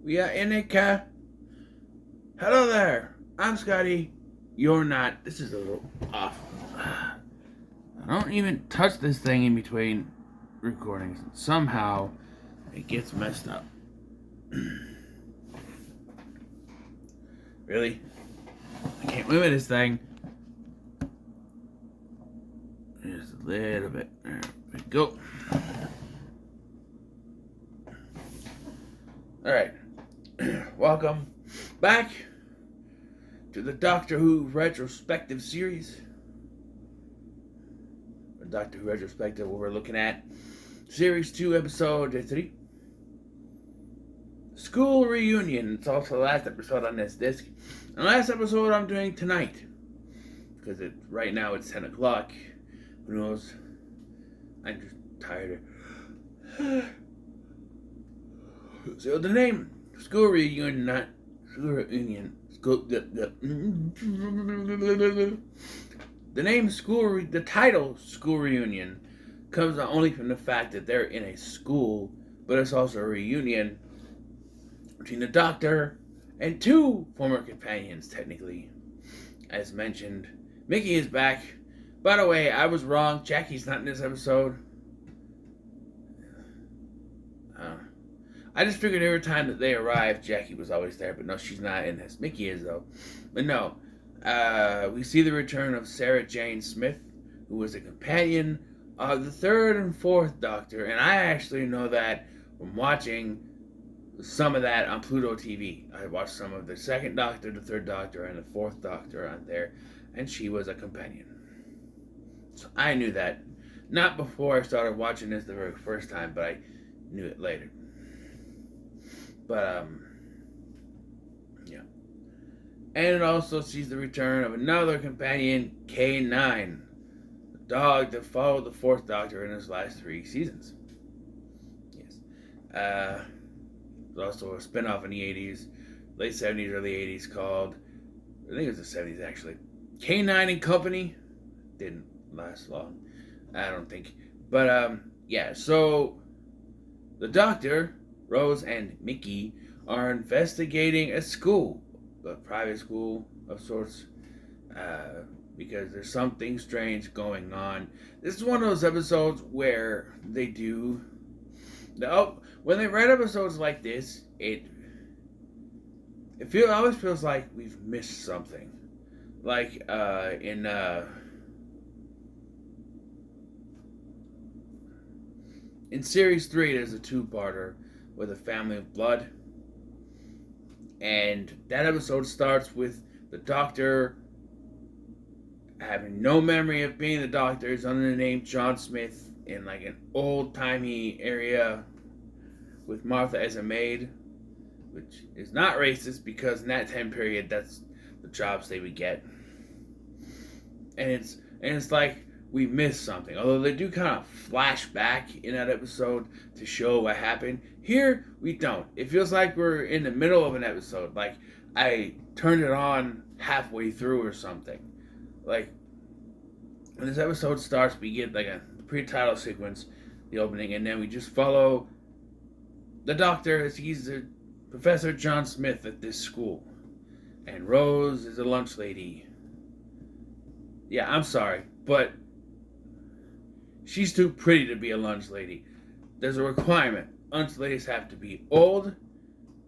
We are in a car. Hello there. I'm Scotty. You're not. This is a little off. I don't even touch this thing in between recordings. Somehow it gets messed up. Really? I can't move this thing. Just a little bit. There we go. Alright. Welcome back to the Doctor Who Retrospective series. The Doctor Who Retrospective, where we're looking at Series 2, Episode 3. School Reunion. It's also the last episode on this disc. And the last episode I'm doing tonight. Because right now it's 10 o'clock. Who knows? I'm just tired. So the name, School Reunion, not School Reunion. The name the title School Reunion comes not only from the fact that they're in a school, but it's also a reunion between the Doctor and two former companions, technically. As mentioned, Mickey is back. By the way, I was wrong. Jackie's not in this episode. I just figured every time that they arrived, Jackie was always there, but no, she's not in this. Mickey is, though. But no, we see the return of Sarah Jane Smith, who was a companion of the third and fourth Doctor, and I actually know that from watching some of that on Pluto TV. I watched some of the second Doctor, the third Doctor, and the fourth Doctor on there, and she was a companion. So I knew that. Not before I started watching this the very first time, but I knew it later. But, yeah. And it also sees the return of another companion, K9, the dog that followed the fourth Doctor in his last 3 seasons. Yes. There's also a spin-off in the 80s, late 70s, early 80s called, I think it was the 70s actually, K9 and Company. Didn't last long, I don't think. But, yeah, so the Doctor, Rose, and Mickey are investigating a school, a private school of sorts, because there's something strange going on. This is one of those episodes where they do, when they write episodes like this, it always feels like we've missed something. Like in Series 3, there's a 2-parter with a family of blood. And that episode starts with the Doctor having no memory of being the Doctor. He's under the name John Smith in like an old-timey area with Martha as a maid, which is not racist because in that time period, that's the jobs they would get. And it's like we missed something. Although they do kind of flash back in that episode to show what happened. Here, we don't. It feels like we're in the middle of an episode. Like, I turned it on halfway through or something. Like, when this episode starts, we get like a pre-title sequence, the opening, and then we just follow the Doctor as he's a Professor John Smith at this school. And Rose is a lunch lady. Yeah, I'm sorry, but she's too pretty to be a lunch lady. There's a requirement. Lunch ladies have to be old,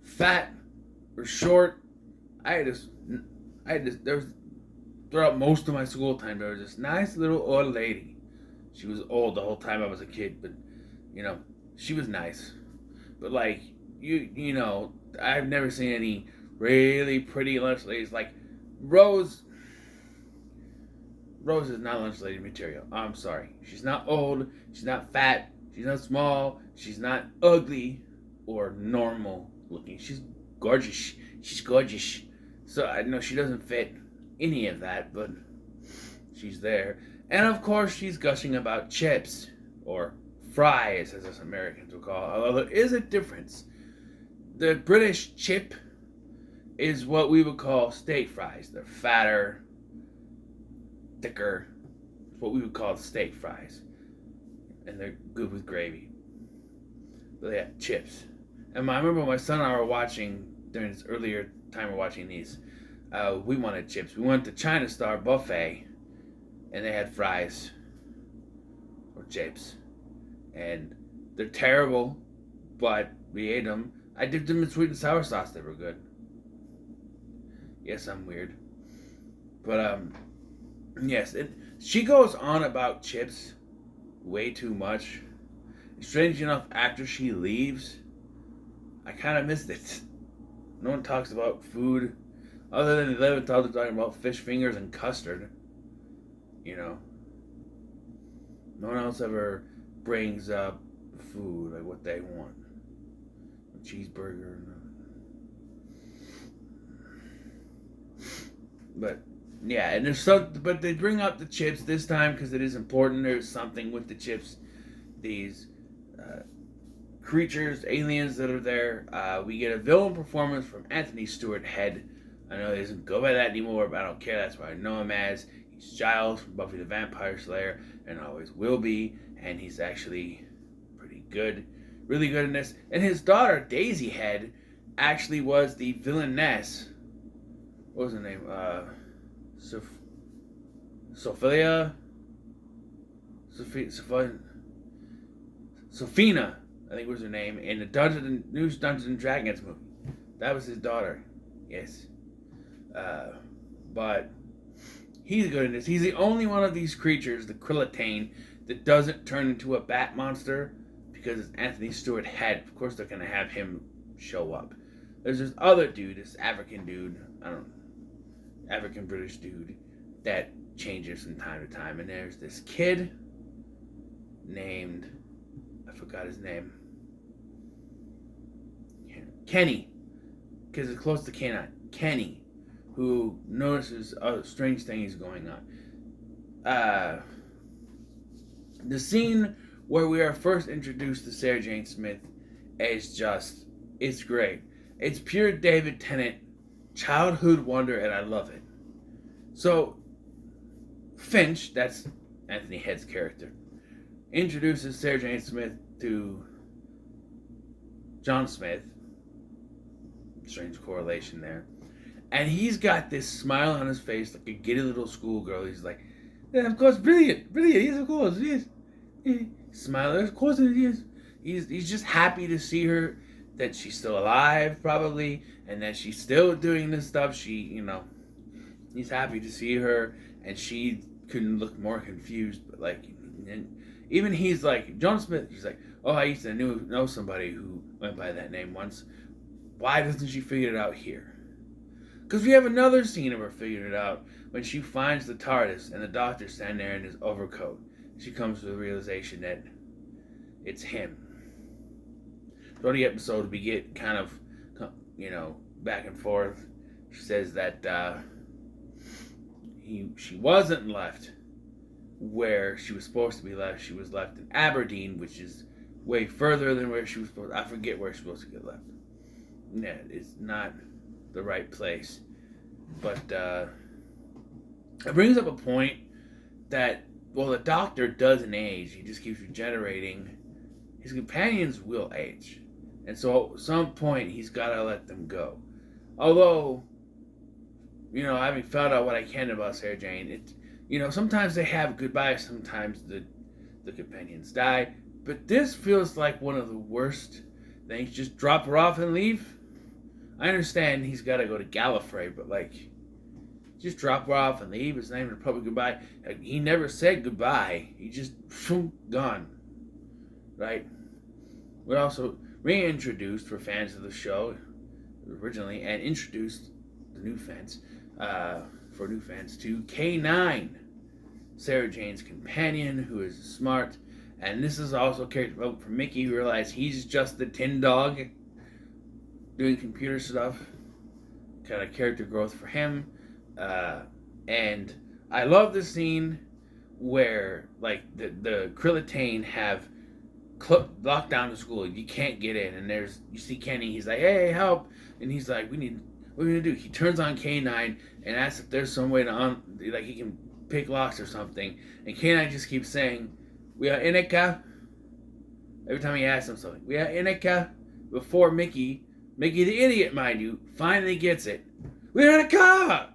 fat, or short. There was, throughout most of my school time, there was this nice little old lady. She was old the whole time I was a kid, but, she was nice. But, like, you know, I've never seen any really pretty lunch ladies. Like, Rose is not lunch lady material. I'm sorry. She's not old. She's not fat. She's not small. She's not ugly or normal looking. She's gorgeous. She's gorgeous. So I know she doesn't fit any of that, but she's there. And of course, she's gushing about chips or fries, as us Americans will call it. Although there is a difference. The British chip is what we would call steak fries. They're fatter, thicker. It's what we would call steak fries. And they're good with gravy. But they have chips. And I remember my son and I were watching during this earlier time of watching these. We wanted chips. We went to China Star Buffet, and they had fries or chips, and they're terrible, but we ate them. I dipped them in sweet and sour sauce. They were good. Yes, I'm weird, but yes. She goes on about chips way too much. Strange enough, after she leaves, I kind of missed it. No one talks about food other than they live talking about fish fingers and custard. You know, no one else ever brings up food, like what they want. A cheeseburger. But yeah, and but they bring up the chips this time because it is important. There's something with the chips. These creatures, aliens that are there. We get a villain performance from Anthony Stewart Head. I know he doesn't go by that anymore, but I don't care. That's what I know him as. He's Giles from Buffy the Vampire Slayer, and always will be. And he's actually pretty good, really good in this. And his daughter, Daisy Head, actually was the villainess. What was her name? Sophina, I think was her name, in the new Dungeons and Dragons movie. That was his daughter. Yes. But he's good in this. He's the only one of these creatures, the Krillitane, that doesn't turn into a bat monster because it's Anthony Stewart Head. Of course, they're gonna have him show up. There's this other dude, this African dude, African British dude, that changes from time to time. And there's this kid named, I forgot his name, Kenny, because it's close to K9. Kenny, who notices a strange things going on. The scene where we are first introduced to Sarah Jane Smith is just, it's great. It's pure David Tennant childhood wonder, and I love it. So, Finch, that's Anthony Head's character, introduces Sarah Jane Smith to John Smith. Strange correlation there. And he's got this smile on his face like a giddy little schoolgirl. He's like, yeah, of course, brilliant, yes, of course, yes. Smile, of course it is. He's just happy to see her, that she's still alive, probably, and that she's still doing this stuff. He's happy to see her, and she couldn't look more confused, but like, and even he's like, John Smith, he's like, oh, I used to know somebody who went by that name once. Why doesn't she figure it out here? Because we have another scene of her figuring it out when she finds the TARDIS and the Doctor standing there in his overcoat. She comes to the realization that it's him. Throughout the episode, we get kind of, back and forth. She says that she wasn't left where she was supposed to be left. She was left in Aberdeen, which is way further than where she was supposed to. I forget where she was supposed to get left. Yeah, it's not the right place. But it brings up a point that, well, the Doctor doesn't age. He just keeps regenerating. His companions will age. And so at some point, he's got to let them go. Although, having found out what I can about Sarah Jane, sometimes they have goodbyes, sometimes the companions die. But this feels like one of the worst things. Just drop her off and leave. I understand he's got to go to Gallifrey, but just drop her off and leave. His name is probably goodbye. He never said goodbye. He just gone. Right? We also reintroduced, for fans of the show originally, and introduced the new fans, for new fans, to K9, Sarah Jane's companion, who is smart. And this is also character development for Mickey, who realized he's just the tin dog doing computer stuff. Kind of character growth for him. And I love the scene where, the Krillitane have locked down the school. You can't get in. And you see Kenny. He's like, hey, help. And he's like, what are we going to do? He turns on K9 and asks if there's some way to, he can pick locks or something. And K9 just keeps saying, we are Inika. Every time he asks him something, we are Inika. before Mickey the idiot, mind you, finally gets it. We're in a car!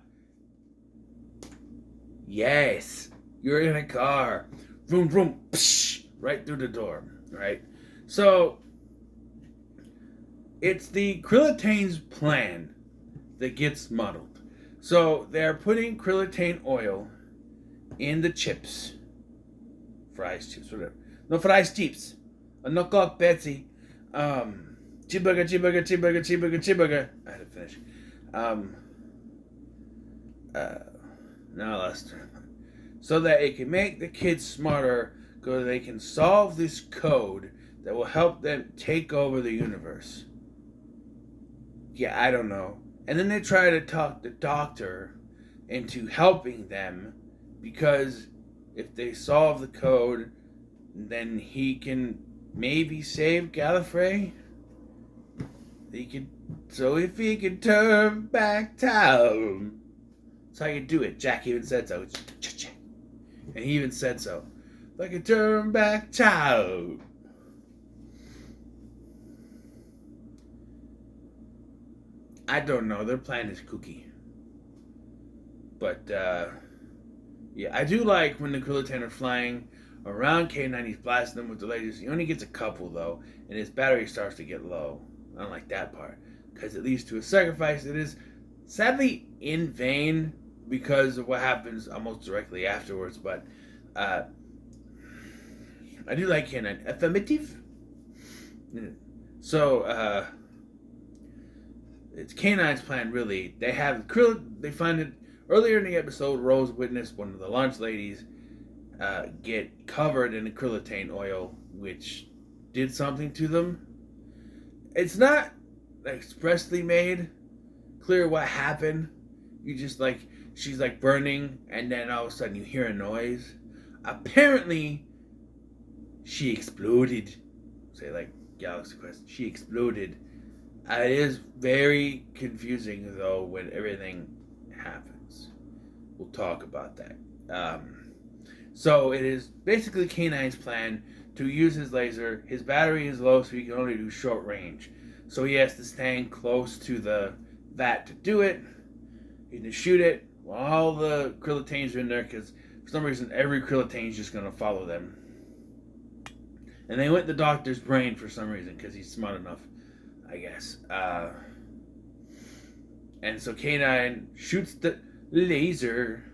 Yes, you're in a car. Vroom, vroom, psh, right through the door, right? So, it's the Krillitane's plan that gets muddled. So, they're putting Krillitane oil in the chips. Fries, chips, whatever. No, fries, chips. A knockoff Betsy. Cheeseburger, cheeseburger, cheeseburger, cheeseburger, cheeseburger. I had to finish. Now last. So that it can make the kids smarter, so they can solve this code that will help them take over the universe. Yeah, I don't know. And then they try to talk the doctor into helping them, because if they solve the code, then he can maybe save Gallifrey. So if he could turn back time, that's how you do it. Jack even said so. And he even said so. If I could turn back time. I don't know. Their plan is kooky. But, yeah, I do like when the Krillitane are flying around K9, he's blasting them with the lasers. He only gets a couple, though, and his battery starts to get low. I don't like that part, because it leads to a sacrifice that is sadly in vain because of what happens almost directly afterwards. But I do like K9. Affirmative? So, it's K9's plan, really. They find it earlier in the episode. Rose witnessed one of the lunch ladies get covered in the Krillitane oil, which did something to them. It's not expressly made clear what happened. You just she's burning, and then all of a sudden you hear a noise. Apparently, she exploded. Say Galaxy Quest. She exploded. It is very confusing, though, when everything happens. We'll talk about that. So it is basically K9's plan to use his laser. His battery is low, so he can only do short range. So he has to stand close to the vat to do it. He can shoot it while all the Krillitanes are in there, because for some reason every Krillitane is just going to follow them. And they went the doctor's brain for some reason, because he's smart enough, I guess. And so K9 shoots the laser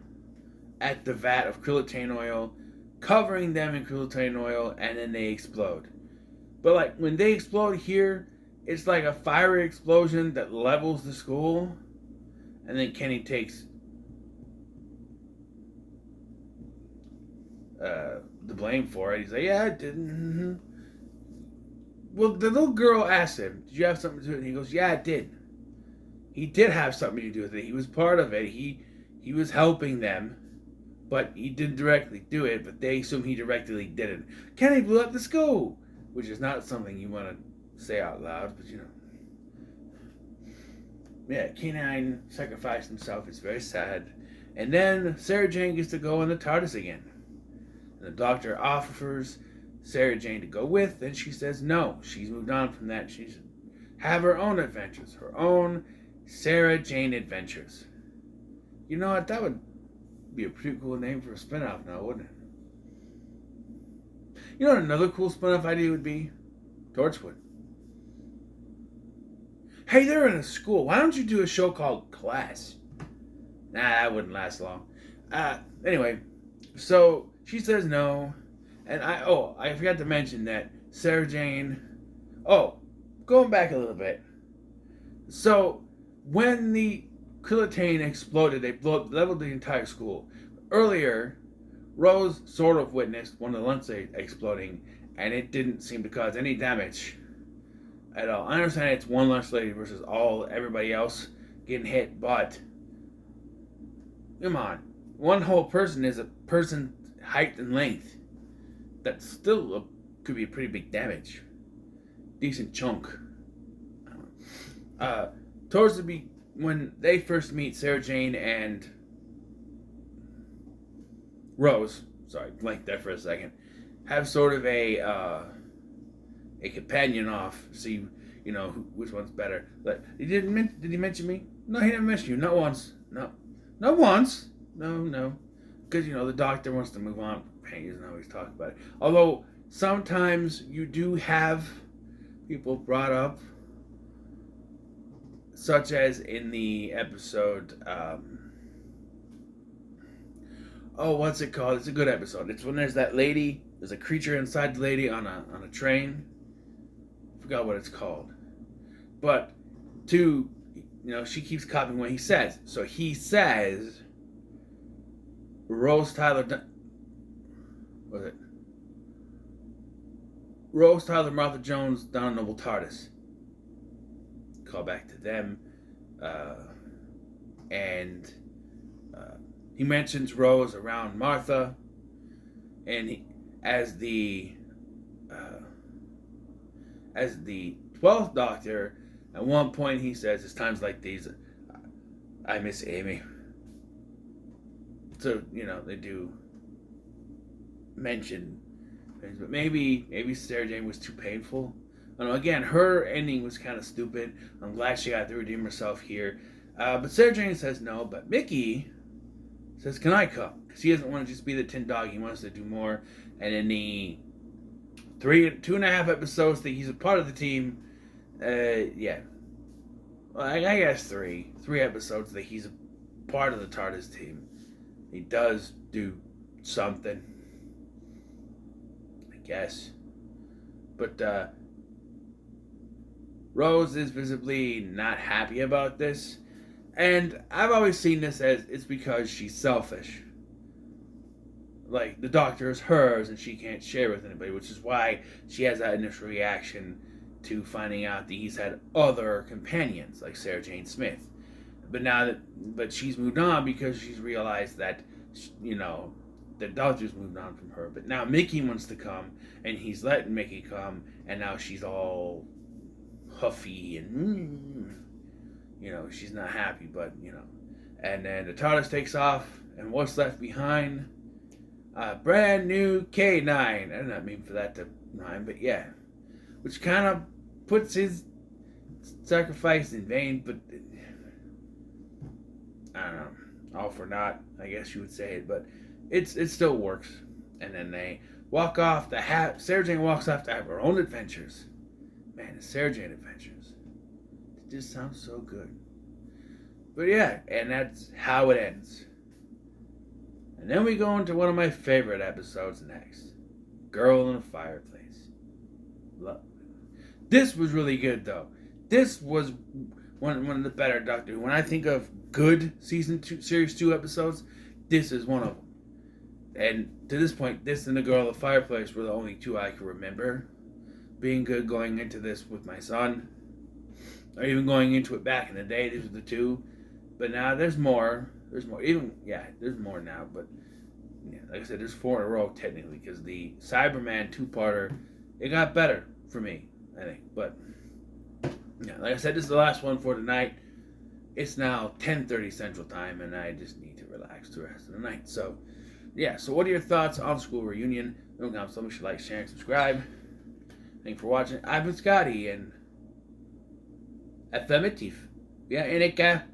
at the vat of Krillitane oil, covering them in Krillitane oil, and then they explode. But when they explode here, it's like a fiery explosion that levels the school, and then Kenny takes the blame for it. He's like, yeah, I didn't. Well, the little girl asked him, did you have something to do with it? And he goes, yeah, I did. He did have something to do with it. He was part of it. He was helping them, but he didn't directly do it, but they assume he directly did it. Kenny blew up the school, which is not something you want to say out loud, but Yeah, K9 sacrificed himself. It's very sad. And then Sarah Jane gets to go in the TARDIS again. And the doctor offers Sarah Jane to go with, and she says no. She's moved on from that. She should have her own adventures. Her own Sarah Jane adventures. You know what? That would be a pretty cool name for a spinoff now, wouldn't it? You know what another cool spinoff idea would be? Torchwood. Hey, they're in a school. Why don't you do a show called Class? Nah, that wouldn't last long. Anyway, so she says no. And I forgot to mention that Sarah Jane... Oh, going back a little bit. So, when the Krillitane exploded, they leveled the entire school. Earlier, Rose sort of witnessed one of the lunch exploding, and it didn't seem to cause any damage at all. I understand it's one lunch lady versus everybody else getting hit, but come on, one whole person is a person's height and length. That still could be a pretty big damage. Decent chunk. Towards when they first meet, Sarah Jane and Rose, sorry, blanked there for a second, have sort of a companion off. So you which one's better. Like, did he mention me? No, he didn't mention you. Not once. No. Not once. No. Because, the doctor wants to move on. He doesn't always talk about it. Although, sometimes you do have people brought up, such as in the episode, what's it called? It's a good episode. It's when there's a creature inside the lady on a train. I forgot what it's called. But, she keeps copying what he says. So he says, Rose Tyler Martha Jones, Donna Noble TARDIS. Call back to them. And he mentions Rose around Martha. And as the 12th Doctor, at one point he says, it's times like these, I miss Amy. So, they do mention things. But maybe Sarah Jane was too painful. I don't know, again, her ending was kind of stupid. I'm glad she got to redeem herself here. But Sarah Jane says no. But Mickey says, can I come? Because he doesn't want to just be the tin dog. He wants to do more. And in the 2.5 episodes that he's a part of the team, well, I guess 3 episodes that he's a part of the TARDIS team, he does do something, I guess. But Rose is visibly not happy about this, and I've always seen this as it's because she's selfish. Like, the doctor is hers and she can't share with anybody, which is why she has that initial reaction to finding out that he's had other companions, like Sarah Jane Smith. But she's moved on because she's realized that, the doctor's moved on from her. But now Mickey wants to come, and he's letting Mickey come, and now she's all huffy and, she's not happy, but, And then the TARDIS takes off, and what's left behind? A brand new K9. I did not mean for that to rhyme, but yeah. Which kind of puts his sacrifice in vain, but I don't know. All for naught, I guess you would say it, but it still works. And then they walk off Sarah Jane walks off to have her own adventures. Man, the Sarah Jane adventures. It just sounds so good. But yeah, and that's how it ends. And then we go into one of my favorite episodes next. Girl in a Fireplace. Love. This was really good, though. This was one of the better Doctor Who. When I think of good Series 2 episodes, this is one of them. And to this point, this and The Girl in the Fireplace were the only two I can remember being good going into this with my son. Or even going into it back in the day, these were the two. But now there's more. There's more. There's more now. But yeah, like I said, there's 4 in a row technically, because the Cyberman 2-parter, it got better for me, I think. But yeah, like I said, this is the last one for tonight. It's now 10:30 Central Time, and I just need to relax the rest of the night. So yeah. So what are your thoughts on School Reunion? Don't forget to like, share, and subscribe. Thank you for watching. I've been Scotty, and affirmative. Ja, Enika.